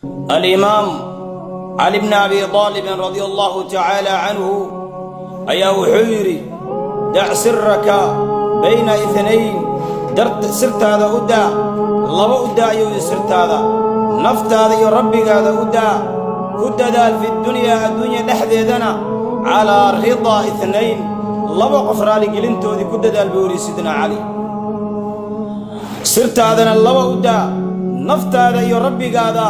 الإمام علي بن أبي طالب رضي الله تعالى عنه أيا وحيري دع سرك بين اثنين سرت هذا أدى الله أدى يو سرت هذا نفت هذا يا ربي هذا أدى كد ذال في الدنيا لحظة على رضا اثنين الله قفرالي قلنتو ذي كد ذال بوري سيدنا علي سرت هذا الله أدى نفت هذا يا ربي هذا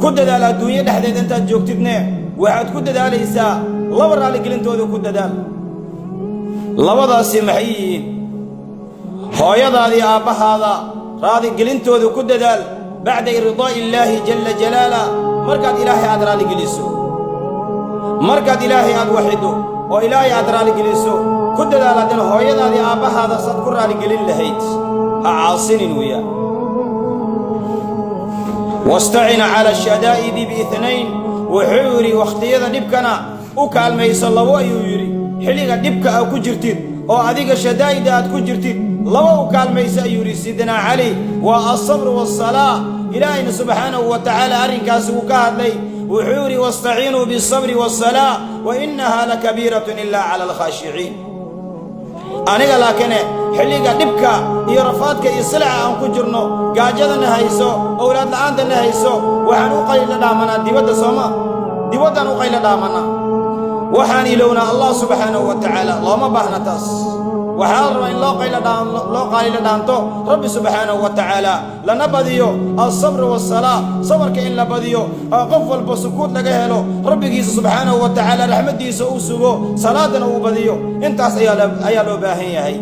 كد ذال الدنيا لحظة أنت جوكتبنا واحد كد ذال إيسا الله ورالي قلنتو ذي كد ذال labadaas maxayeen hooyadaadii aabahaada raadi gelintooda ku dadaal bacda irdaa illaahi jalla jalaala markaad ilaahay aad raali geliso markaad ilaahay aad waxido oo ilaahay aad raali geliso ku dadaal adan hooyadaadii aabahaada sad ku raali gelin lahayd ha caasinin wiya wasta'ina ala shadaa'idi bi ithnayn wa huri waqtiyada dibkana u kaalmayso labo ayuu yiri xiliga dibka aad ku jirtid oo adiga shadaayida aad ku jirtid laba u kaalmaysa yuri sidina ali wa as-sabr was-salah ilaahina subhanahu wa ta'ala arinkaas uu ka hadlay wuxuuri wasta'inu bis-sabr was-salah wa innaha lakabiratun illa 'ala al-khashi'in aniga laakiin xiliga dibka iyo rafaadka iyo silaa aan ku jirno gaajadana hayso awlaad la'aantana hayso waxaan u qayl dhaamana dibadda Soomaa dibaddan u qayl dhaamana waxaan ilowna Allah subhanahu wa ta'ala lama baahna taas waxaan rabaa in loo qayla dhaanto rabbi subhanahu wa ta'ala lana badiyo as-sabr was-salah sabarka in la badiyo qof walba sukuut laga helo rabbigiisa subhanahu wa ta'ala rahmadiisa uu sugo salaadana uu badiyo intaas ayaa loo baahan yahay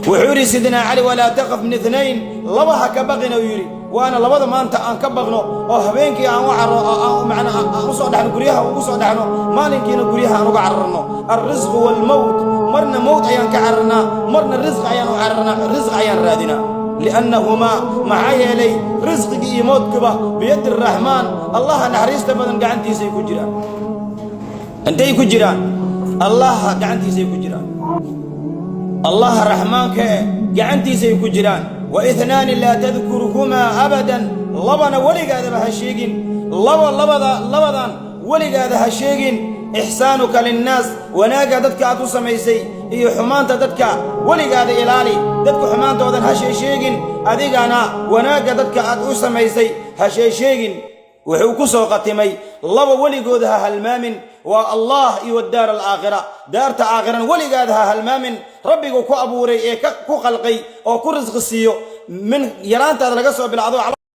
wuxuu sidina ali wala taqaf min ithnayn labaha ka baqina yiri وانا لبدا maanta aan ka baqno oo habeenkii aan wacaro macna aan soo dhaxno guriyaha ugu soo dhaxno maalinkiina guriyaha aan uga cararno ar-rizq wal maut marna maut ayaan ka cararna marna rizq ayaan u cararna rizq ayaan raadina لانهما معايلي rizqigi iyo mautkuba biyad ar-rahman allah naxariista badan gacantiisa ku jiraan intay ku jiraan allah gacantiisa ku jiraan allah rahmaanka gacantiisa ku jiraan واثنان لا تذكرهما ابدا لبنا ولغاده هشيغين لبدان ولغاده هشيغين احسانك للناس وناغا ددك اد سميسي iyo xumaanta dadka waligaada ilaali dadku xumaantoodan ha sheegin adigana wanaaga dadka aad u samaysay ha sheegin wuxuu ku soo qatimay laba waligooda ha halmaamin wa Allah iyo daar al-aakhirah daarta aakhirana waligaada ha halmaamin rabbigu ku abuuray ee ku qalqay oo ku rizq siiyo min yaraantaada laga soo bilacdo